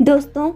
दोस्तों,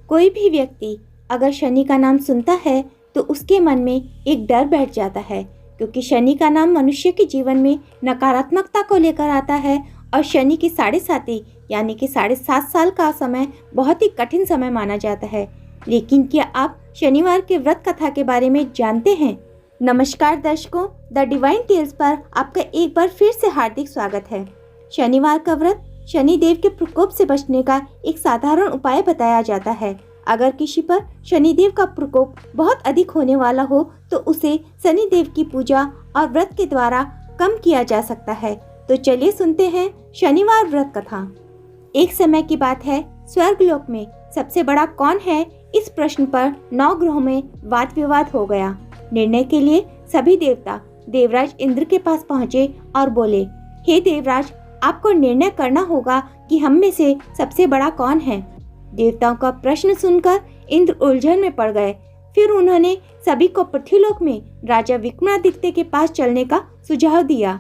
कोई भी व्यक्ति अगर शनि का नाम सुनता है तो उसके मन में एक डर बैठ जाता है, क्योंकि शनि का नाम मनुष्य के जीवन में नकारात्मकता को लेकर आता है। और शनि की 7.5 यानी कि 7.5 साल का समय बहुत ही कठिन समय माना जाता है। लेकिन क्या आप शनिवार के व्रत कथा के बारे में जानते हैं? नमस्कार दर्शकों, द डिवाइन टेल्स पर आपका एक बार फिर से हार्दिक स्वागत है। शनिवार का व्रत शनिदेव के प्रकोप से बचने का एक साधारण उपाय बताया जाता है। अगर किसी पर शनिदेव का प्रकोप बहुत अधिक होने वाला हो तो उसे शनिदेव की पूजा और व्रत के द्वारा कम किया जा सकता है। तो चलिए सुनते हैं शनिवार व्रत कथा। एक समय की बात है, स्वर्गलोक में सबसे बड़ा कौन है, इस प्रश्न पर 9 ग्रहों में वाद विवाद हो गया। निर्णय के लिए सभी देवता देवराज इंद्र के पास पहुँचे और बोले, हे देवराज, आपको निर्णय करना होगा कि हम में से सबसे बड़ा कौन है। देवताओं का प्रश्न सुनकर इंद्र उलझन में पड़ गए। फिर उन्होंने सभी को पृथ्वीलोक में राजा विक्रमादित्य के पास चलने का सुझाव दिया।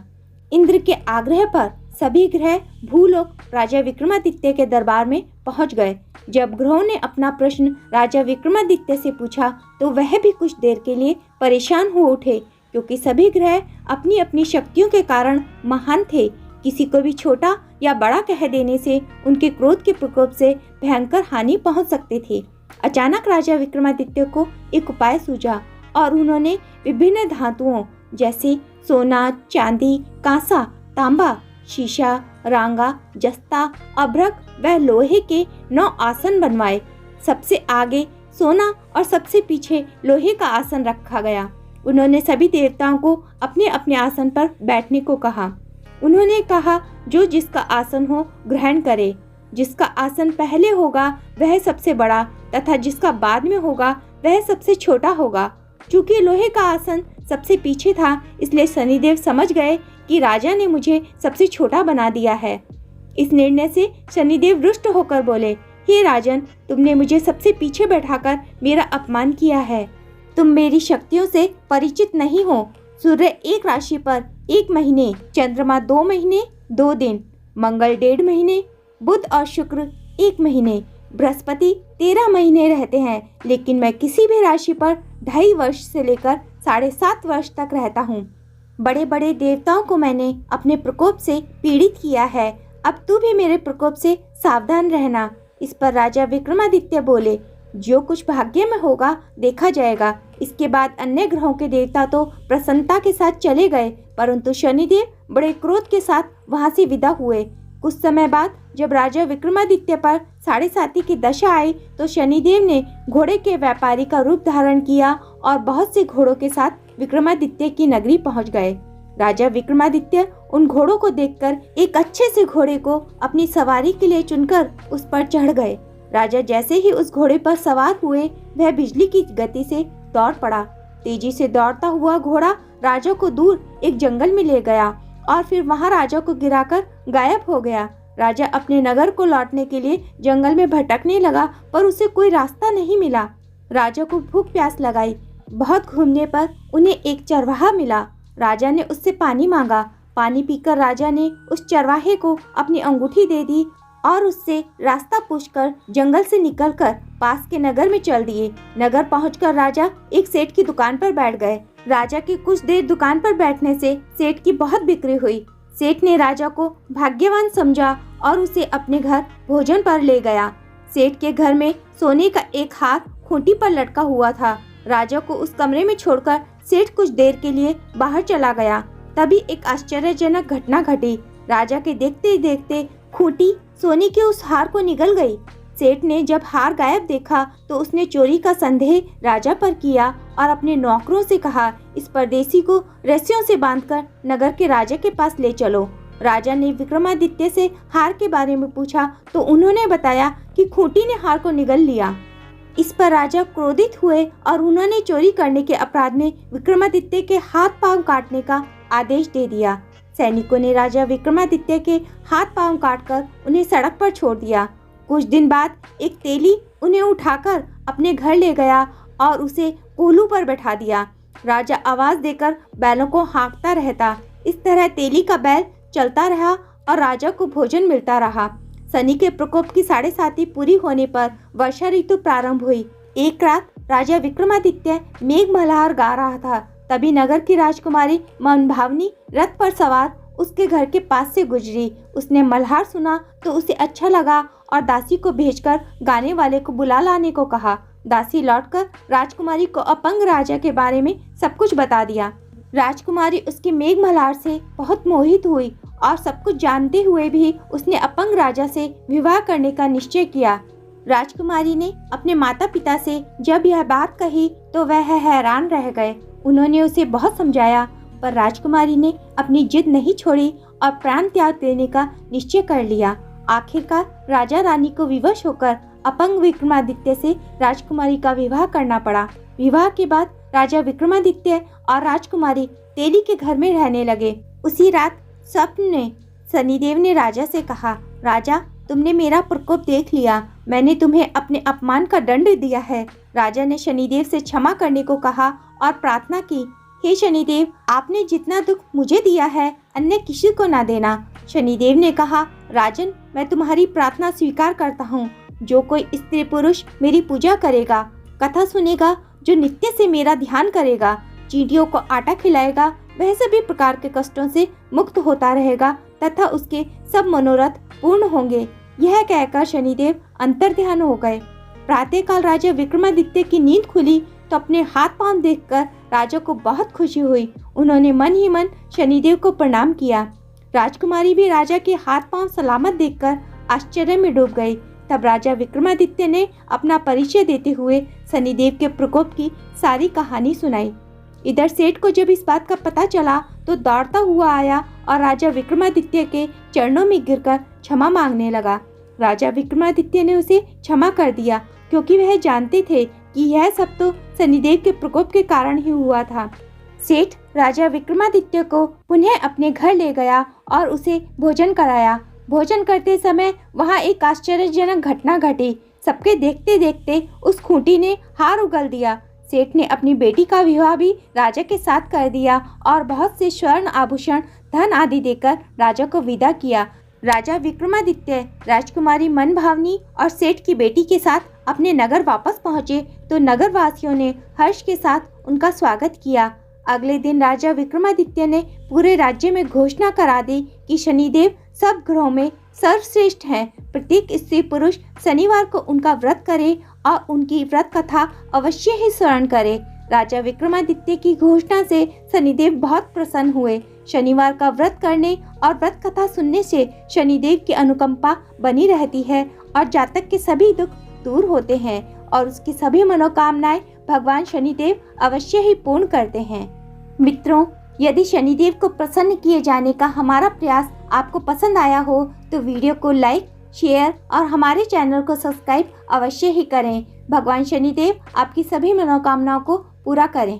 इंद्र के आग्रह पर सभी ग्रह भूलोक राजा विक्रमादित्य के दरबार में पहुंच गए। जब ग्रहों ने अपना प्रश्न राजा विक्रमादित्य से पूछा तो वह भी कुछ देर के लिए परेशान हो उठे, क्योंकि सभी ग्रह अपनी अपनी शक्तियों के कारण महान थे। किसी को भी छोटा या बड़ा कह देने से उनके क्रोध के प्रकोप से भयंकर हानि पहुंच सकती थी। अचानक राजा विक्रमादित्य को एक उपाय सूझा और उन्होंने विभिन्न धातुओं जैसे सोना, चांदी, कांसा, तांबा, शीशा, रांगा, जस्ता, अभ्रक व लोहे के 9 आसन बनवाए। सबसे आगे सोना और सबसे पीछे लोहे का आसन रखा गया। उन्होंने सभी देवताओं को अपने अपने आसन पर बैठने को कहा। उन्होंने कहा, जो जिसका आसन हो ग्रहण करे। जिसका आसन पहले होगा वह सबसे बड़ा तथा जिसका बाद में होगा वह सबसे छोटा होगा। चूंकि लोहे का आसन सबसे पीछे था, इसलिए शनिदेव समझ गए कि राजा ने मुझे सबसे छोटा बना दिया है। इस निर्णय से शनिदेव रुष्ट होकर बोले, हे राजन, तुमने मुझे सबसे पीछे बैठाकर मेरा अपमान किया है। तुम मेरी शक्तियों से परिचित नहीं हो। सूर्य एक राशि पर 1 महीने, चंद्रमा 2 महीने 2 दिन, मंगल 1.5 महीने, बुध और शुक्र 1 महीने, बृहस्पति 13 महीने रहते हैं। लेकिन मैं किसी भी राशि पर 2.5 वर्ष से लेकर 7.5 वर्ष तक रहता हूँ। बड़े बड़े देवताओं को मैंने अपने प्रकोप से पीड़ित किया है। अब तू भी मेरे प्रकोप से सावधान रहना। इस पर राजा विक्रमादित्य बोले, जो कुछ भाग्य में होगा देखा जाएगा। इसके बाद अन्य ग्रहों के देवता तो प्रसन्नता के साथ चले गए, परंतु शनिदेव बड़े क्रोध के साथ वहां से विदा हुए। कुछ समय बाद जब राजा विक्रमादित्य पर 7.5 की दशा आई तो शनिदेव ने घोड़े के व्यापारी का रूप धारण किया और बहुत से घोड़ों के साथ विक्रमादित्य की नगरी पहुंच गए। राजा विक्रमादित्य उन घोड़ों को देखकर एक अच्छे से घोड़े को अपनी सवारी के लिए चुनकर उस पर चढ़ गए। राजा जैसे ही उस घोड़े पर सवार हुए, वह बिजली की गति से दौड़ पड़ा। तेजी से दौड़ता हुआ घोड़ा राजा को दूर एक जंगल में ले गया और फिर वहां राजा को गिराकर गायब हो गया। राजा अपने नगर को लौटने के लिए जंगल में भटकने लगा, पर उसे कोई रास्ता नहीं मिला। राजा को भूख प्यास लगाई। बहुत घूमने पर उन्हें एक चरवाहा मिला। राजा ने उससे पानी मांगा। पानी पीकर राजा ने उस चरवाहे को अपनी अंगूठी दे दी और उससे रास्ता पूछकर जंगल से निकलकर पास के नगर में चल दिए। नगर पहुंचकर राजा एक सेठ की दुकान पर बैठ गए। राजा की कुछ देर दुकान पर बैठने से सेठ की बहुत बिक्री हुई। सेठ ने राजा को भाग्यवान समझा और उसे अपने घर भोजन पर ले गया। सेठ के घर में सोने का एक हार खूंटी पर लटका हुआ था। राजा को उस कमरे में छोड़कर सेठ कुछ देर के लिए बाहर चला गया। तभी एक आश्चर्यजनक घटना घटी। राजा के देखते ही देखते खूंटी सोने के उस हार को निगल गई। सेठ ने जब हार गायब देखा तो उसने चोरी का संदेह राजा पर किया और अपने नौकरों से कहा, इस परदेसी को रस्सियों से बांधकर नगर के राजा के पास ले चलो। राजा ने विक्रमादित्य से हार के बारे में पूछा तो उन्होंने बताया कि खूंटी ने हार को निगल लिया। इस पर राजा क्रोधित हुए और उन्होंने चोरी करने के अपराध में विक्रमादित्य के हाथ पांव काटने का आदेश दे दिया। सैनिकों ने राजा विक्रमादित्य के हाथ पांव काटकर उन्हें सड़क पर छोड़ दिया। कुछ दिन बाद एक तेली उन्हें उठाकर अपने घर ले गया और उसे कोल्हू पर बैठा दिया। राजा आवाज देकर बैलों को हाँकता रहता। इस तरह तेली का बैल चलता रहा और राजा को भोजन मिलता रहा। शनि के प्रकोप की 7.5 पूरी होने पर वर्षा ऋतु प्रारंभ हुई। एक रात राजा विक्रमादित्य मेघ मल्हार गा रहा था। तभी नगर की राजकुमारी मनभावनी रथ पर सवार उसके घर के पास से गुजरी। उसने मल्हार सुना तो उसे अच्छा लगा और दासी को भेजकर गाने वाले को बुला लाने को कहा। दासी लौटकर राजकुमारी को अपंग राजा के बारे में सब कुछ बता दिया। राजकुमारी उसके मेघ मल्हार से बहुत मोहित हुई और सब कुछ जानते हुए भी उसने अपंग राजा से विवाह करने का निश्चय किया। राजकुमारी ने अपने माता पिता से जब यह बात कही तो वह हैरान रह गए। उन्होंने उसे बहुत समझाया पर राजकुमारी ने अपनी जिद नहीं छोड़ी और प्राण त्याग देने का निश्चय कर लिया। आखिरकार राजा रानी को विवश होकर अपंग विक्रमादित्य से राजकुमारी का विवाह करना पड़ा। विवाह के बाद राजा विक्रमादित्य और राजकुमारी तेली के घर में रहने लगे। उसी रात स्वप्न में शनिदेव ने राजा से कहा, राजा तुमने मेरा प्रकोप देख लिया, मैंने तुम्हें अपने अपमान का दंड दिया है। राजा ने शनिदेव से क्षमा करने को कहा और प्रार्थना की, हे शनिदेव, आपने जितना दुख मुझे दिया है अन्य किसी को ना देना। शनिदेव ने कहा, राजन मैं तुम्हारी प्रार्थना स्वीकार करता हूँ। जो कोई स्त्री पुरुष मेरी पूजा करेगा, कथा सुनेगा, जो नित्य से मेरा ध्यान करेगा, चींटियों को आटा खिलाएगा, वह सभी प्रकार के कष्टों से मुक्त होता रहेगा तथा उसके सब मनोरथ पूर्ण होंगे। यह कहकर शनिदेव अंतर्ध्यान हो गए। प्रातःकाल राजा विक्रमादित्य की नींद खुली तो अपने हाथ पांव देखकर राजा को बहुत खुशी हुई। उन्होंने मन ही मन शनिदेव को प्रणाम किया। राजकुमारी भी राजा के हाथ पांव सलामत देखकर आश्चर्य में डूब गई। तब राजा विक्रमादित्य ने अपना परिचय देते हुए शनिदेव के प्रकोप की सारी कहानी सुनाई। इधर सेठ को जब इस बात का पता चला तो दौड़ता हुआ आया और राजा विक्रमादित्य के चरणों में गिरकर क्षमा मांगने लगा। राजा विक्रमादित्य ने उसे क्षमा कर दिया क्योंकि वह जानते थे कि यह सब तो शनिदेव के प्रकोप के कारण ही हुआ था। सेठ राजा विक्रमादित्य को पुनः अपने घर ले गया और उसे भोजन कराया। भोजन करते समय वहां एक आश्चर्यजनक घटना घटी। सबके देखते देखते उस खूंटी ने हार उगल दिया। सेठ ने अपनी बेटी का विवाह भी राजा के साथ कर दिया और बहुत से स्वर्ण आभूषण धन आदि देकर राजा को विदा किया। राजा विक्रमादित्य राजकुमारी मनभावनी और सेठ की बेटी के साथ अपने नगर वापस पहुंचे तो नगर वासियों ने हर्ष के साथ उनका स्वागत किया। अगले दिन राजा विक्रमादित्य ने पूरे राज्य में घोषणा करा दी कि शनिदेव सब ग्रहों में सर्वश्रेष्ठ हैं। प्रत्येक स्त्री पुरुष शनिवार को उनका व्रत करे और उनकी व्रत कथा अवश्य ही स्मरण करे। राजा विक्रमादित्य की घोषणा से शनिदेव बहुत प्रसन्न हुए। शनिवार का व्रत करने और व्रत कथा सुनने से शनिदेव की अनुकंपा बनी रहती है और जातक के सभी दुख दूर होते हैं और उसकी सभी मनोकामनाएं भगवान शनिदेव अवश्य ही पूर्ण करते हैं। मित्रों, यदि शनिदेव को प्रसन्न किए जाने का हमारा प्रयास आपको पसंद आया हो तो वीडियो को लाइक, शेयर और हमारे चैनल को सब्सक्राइब अवश्य ही करें। भगवान शनिदेव आपकी सभी मनोकामनाओं को पूरा करें।